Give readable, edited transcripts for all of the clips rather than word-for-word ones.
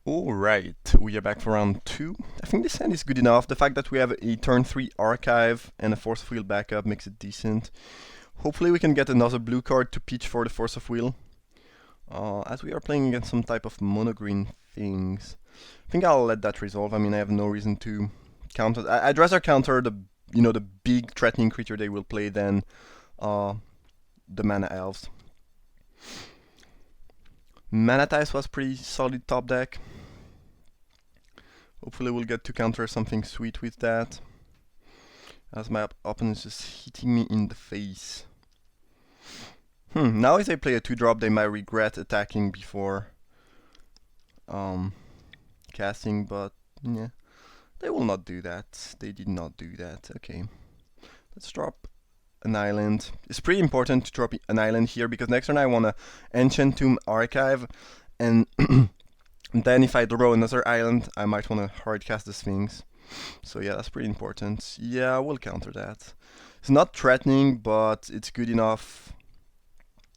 Alright, we are back for round 2. I think this hand is good enough. The fact that we have a turn 3 archive and a Force of Will backup makes it decent. Hopefully we can get another blue card to pitch for the Force of Will. As we are playing against some type of mono-green things. I think I'll let that resolve. I mean, I have no reason to counter. I'd rather counter the big threatening creature they will play than the Mana Elves. Manatais was pretty solid top deck. Hopefully we'll get to counter something sweet with that. As my opponent is just hitting me in the face. Now if they play a 2-drop they might regret attacking before casting, but yeah. They will not do that. They did not do that. Okay. Let's drop an island. It's pretty important to drop an island here because next turn I want to Enchant Tomb Archive, and then if I draw another island I might want to hardcast the Sphinx. So yeah, that's pretty important. Yeah, we'll counter that. It's not threatening, but it's good enough.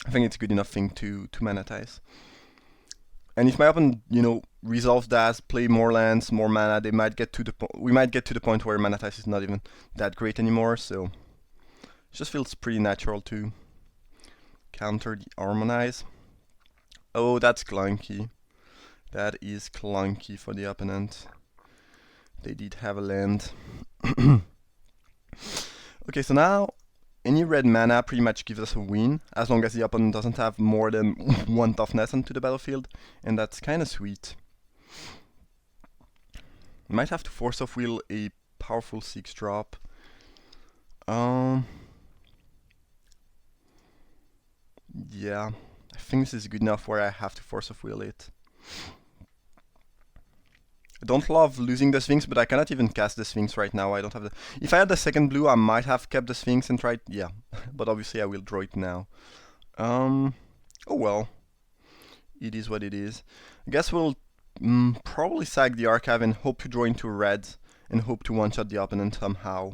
I think it's a good enough thing to manatize. And if my opponent, resolves that, play more lands, more mana, they might get to the we might get to the point where manatize is not even that great anymore. So it just feels pretty natural to counter the Harmonize. Oh, that's clunky. That is clunky for the opponent. They did have a land. Okay, so now any red mana pretty much gives us a win, as long as the opponent doesn't have more than 1 toughness onto the battlefield, and that's kinda sweet. Might have to Force of Will a powerful 6-drop. Yeah, I think this is good enough where I have to Force of Will it. I don't love losing the Sphinx, but I cannot even cast the Sphinx right now. I don't have the... If I had the second blue, I might have kept the Sphinx and tried... Yeah, but obviously I will draw it now. Oh well. It is what it is. I guess we'll probably sack the Archive and hope to draw into red and hope to one-shot the opponent somehow.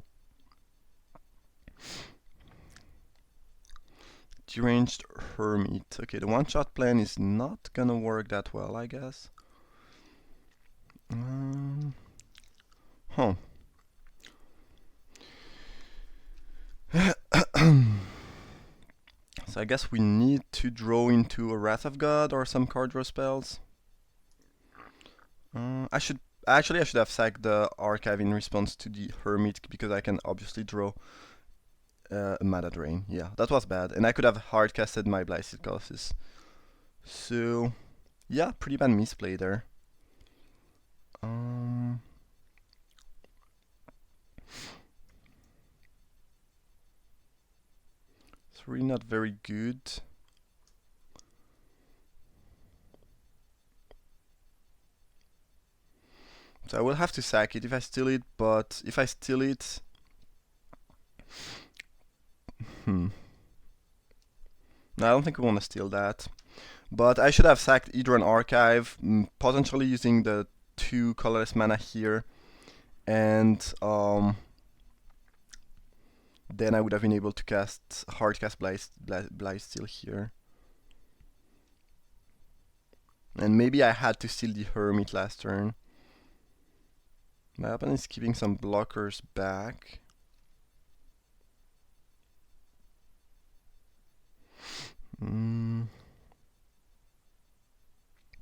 Deranged Hermit. Okay, the one-shot plan is not gonna work that well, I guess. Huh. So I guess we need to draw into a Wrath of God or some card draw spells. I should have sacked the Archive in response to the Hermit because I can obviously draw a Mana Drain. Yeah, that was bad, and I could have hard casted my Blasted Colossus. So yeah, pretty bad misplay there. It's really not very good. So I will have to sack it if I steal it, but if I steal it... No, I don't think we want to steal that. But I should have sacked either an Archive, potentially using the 2 colorless mana here, and then I would have been able to hardcast Blightsteel here. And maybe I had to steal the Hermit last turn. My opponent is keeping some blockers back.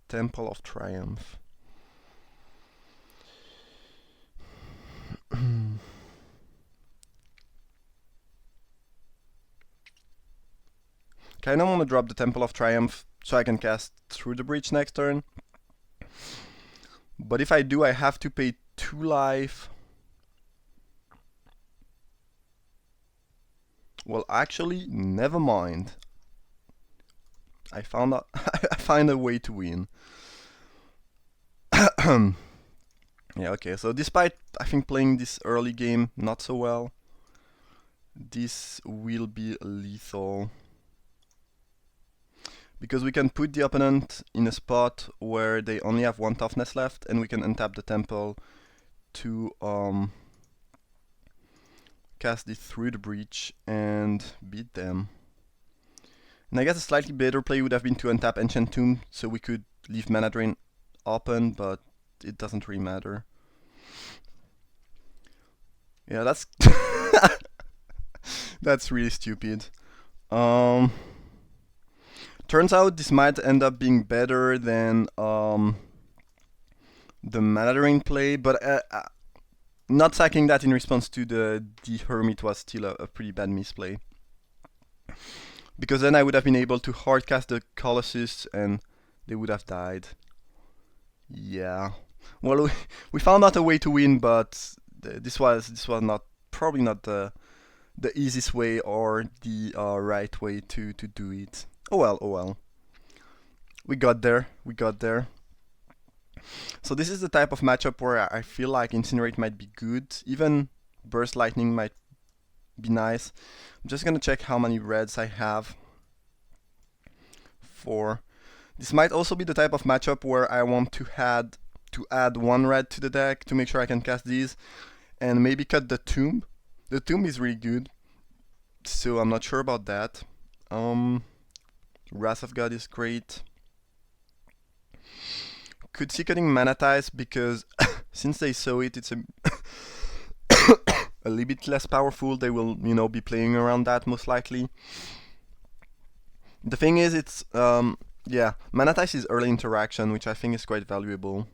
Temple of Triumph. Kinda wanna drop the Temple of Triumph so I can cast Through the Breach next turn. But if I do, I have to pay 2 life. Well, actually, never mind. I found out I find a way to win. Yeah, okay, so despite I think playing this early game not so well, this will be lethal. Because we can put the opponent in a spot where they only have 1 toughness left, and we can untap the temple to cast it Through the Breach and beat them. And I guess a slightly better play would have been to untap Enchant Tomb, so we could leave Mana Drain open, but it doesn't really matter. Yeah, that's that's really stupid. Um, Turns out this might end up being better than the Mana Drain play, but not sacking that in response to the Hermit was still a pretty bad misplay. Because then I would have been able to hardcast the Colossus and they would have died. Yeah. Well, we found out a way to win, but this was not probably not the easiest way or the right way to do it. Oh well, oh well. We got there. We got there. So this is the type of matchup where I feel like Incinerate might be good. Even Burst Lightning might be nice. I'm just gonna check how many reds I have. 4. This might also be the type of matchup where I want to add 1 red to the deck to make sure I can cast these, and maybe cut the Tomb. The Tomb is really good, so I'm not sure about that. Wrath of God is great. Could see cutting Manatize because since they saw it, it's a a little bit less powerful. They will, be playing around that most likely. The thing is, it's yeah, Manatize is early interaction, which I think is quite valuable.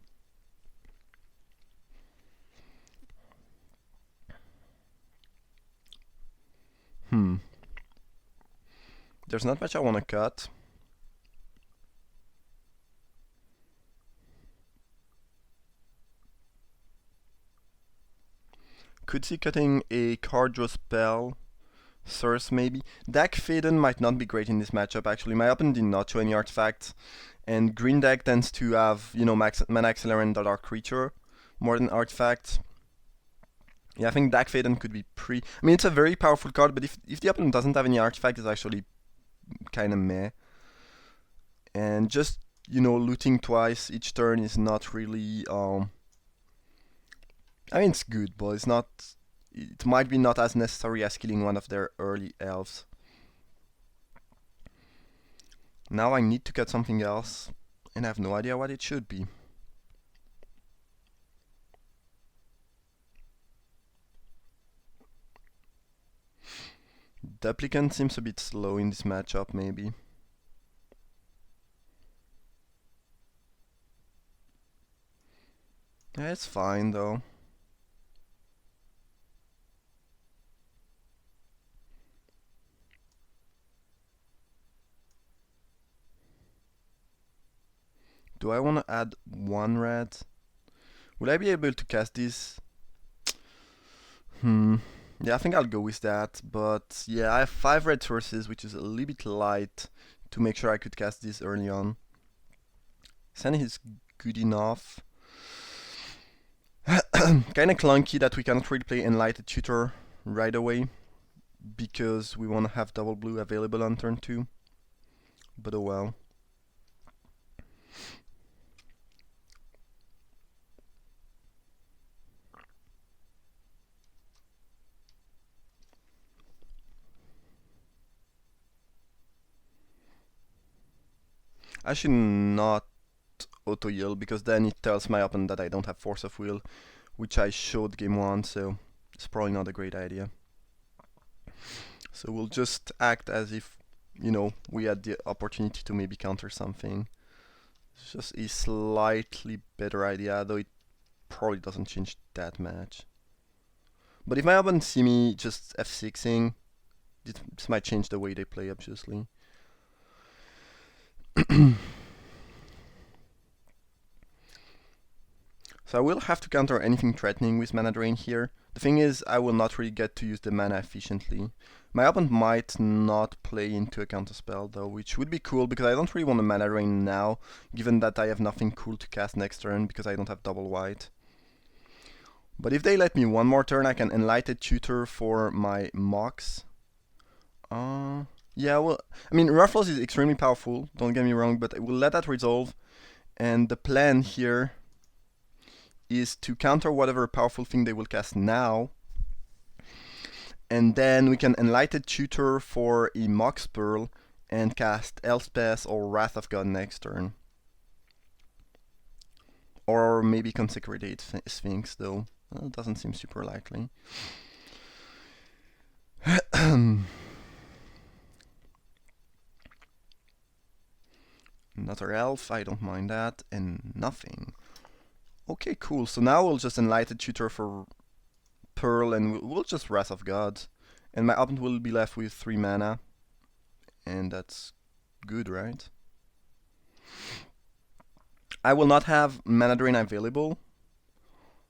There's not much I want to cut. Could see cutting a card draw spell. Source maybe. Dak Faden might not be great in this matchup actually. My opponent did not show any artifacts. And green deck tends to have, Mana Accelerant that are creature more than artifacts. Yeah, I think Dak Faden could be I mean, it's a very powerful card, but if the opponent doesn't have any artifact, it's actually kind of meh. And just, looting twice each turn is not really, I mean, it's good, but it's not. It might be not as necessary as killing one of their early elves. Now I need to cut something else, and I have no idea what it should be. Duplicant seems a bit slow in this matchup, maybe. Yeah, it's fine though. Do I want to add 1 red? Will I be able to cast this? Yeah, I think I'll go with that. But yeah, I have 5 red sources, which is a little bit light to make sure I could cast this early on. Sand is good enough. Kinda clunky that we cannot really play Enlightened Tutor right away because we want to have double blue available on turn 2. But oh well. I should not auto heal because then it tells my opponent that I don't have Force of Will, which I showed game 1, so it's probably not a great idea. So we'll just act as if, we had the opportunity to maybe counter something. It's just a slightly better idea, though it probably doesn't change that much. But if my opponent see me just F6ing, this might change the way they play, obviously. So I will have to counter anything threatening with Mana Drain here. The thing is, I will not really get to use the mana efficiently. My opponent might not play into a counterspell though, which would be cool because I don't really want a Mana Drain now, given that I have nothing cool to cast next turn because I don't have double white. But if they let me one more turn, I can Enlightened Tutor for my Mox. Yeah, well, I mean, Ruffles is extremely powerful, don't get me wrong, but we'll let that resolve. And the plan here is to counter whatever powerful thing they will cast now. And then we can Enlightened Tutor for a Mox Pearl and cast Elspeth or Wrath of God next turn. Or maybe Consecrated Sphinx, though. It doesn't seem super likely. Another elf, I don't mind that, and nothing. Okay, cool. So now we'll just Enlightened Tutor for Pearl, and we'll just Wrath of God. And my opponent will be left with 3 mana. And that's good, right? I will not have Mana Drain available,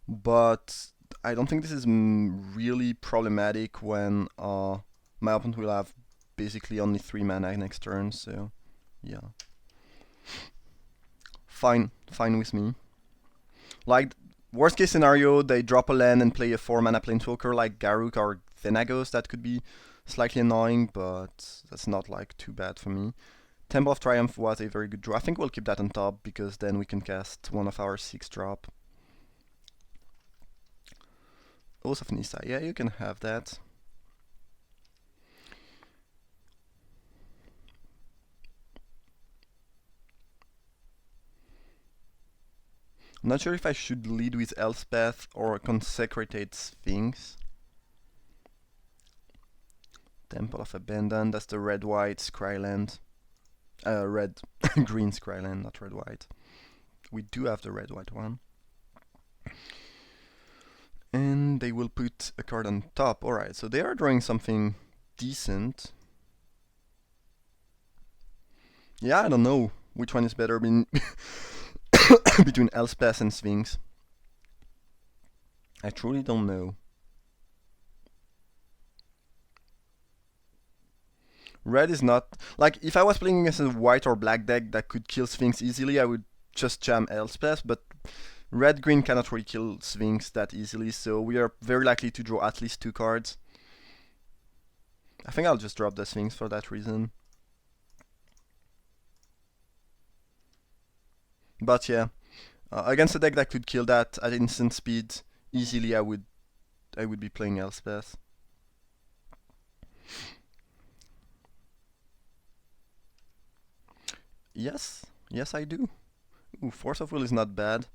but I don't think this is really problematic when my opponent will have basically only 3 mana next turn, so yeah. Fine with me. Like, worst case scenario, they drop a land and play a 4 mana Planeswalker like Garruk or Thenagos. That could be slightly annoying, but that's not like too bad for me. Temple of Triumph was a very good draw. I think we'll keep that on top because then we can cast one of our 6-drop. Oath of Nissa, yeah, you can have that. I'm not sure if I should lead with Elspeth or Consecrated Sphinx. Temple of Abandon, that's the red-white Scryland. Red-green Scryland, not red-white. We do have the red-white one. And they will put a card on top. Alright, so they are drawing something decent. Yeah, I don't know which one is better between Elspeth and Sphinx. I truly don't know. Red is not... Like, if I was playing against a white or black deck that could kill Sphinx easily, I would just jam Elspeth, but red-green cannot really kill Sphinx that easily, so we are very likely to draw at least 2 cards. I think I'll just drop the Sphinx for that reason. But yeah, against a deck that could kill that at instant speed easily, I would be playing Elspeth. Yes, I do. Ooh, Force of Will is not bad.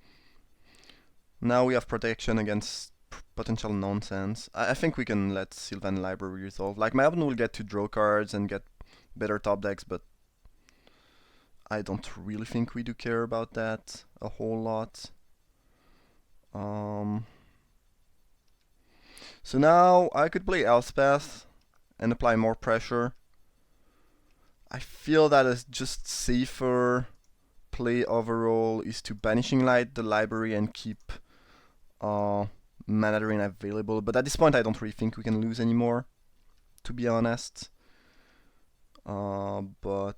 Now we have protection against potential nonsense. I think we can let Sylvan Library resolve. Like, my opponent will get to draw cards and get better top decks, but I don't really think we do care about that a whole lot. So now I could play Elspeth and apply more pressure. I feel that is just safer play overall is to Banishing Light the library and keep Mana Drain available. But at this point I don't really think we can lose anymore, to be honest. But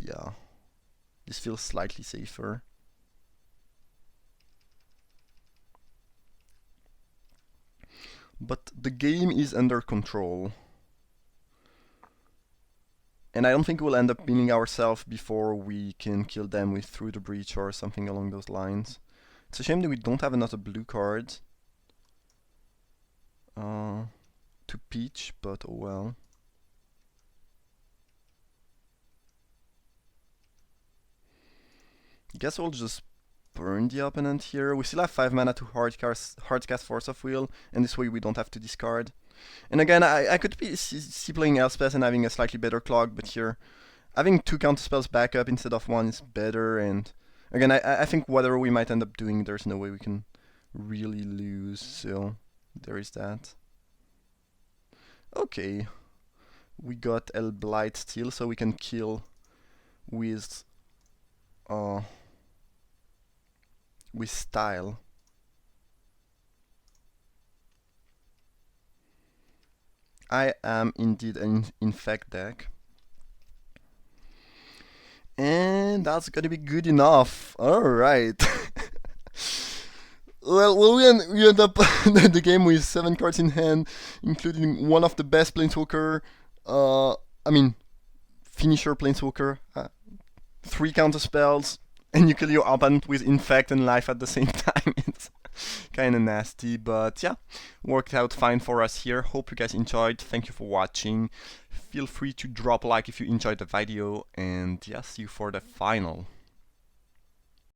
yeah, this feels slightly safer. But the game is under control. And I don't think we'll end up pinning ourselves before we can kill them with Through the Breach or something along those lines. It's a shame that we don't have another blue card to Peach, but oh well. Guess we'll just burn the opponent here. We still have 5 mana to hardcast Force of Will, and this way we don't have to discard. And again, I could see playing Elspeth and having a slightly better clock, but here having 2 counterspells backup instead of 1 is better. And again, I think whatever we might end up doing, there's no way we can really lose, so there is that. Okay, we got El Blight still, so we can kill with style. I am indeed an Infect deck. And that's gonna be good enough. Alright. Well, we end up the game with 7 cards in hand, including one of the best Planeswalker, finisher Planeswalker, 3 counter spells, and you kill your opponent with Infect and Life at the same time. It's kind of nasty, but yeah, worked out fine for us here. Hope you guys enjoyed. Thank you for watching. Feel free to drop a like if you enjoyed the video, and yeah, see you for the final.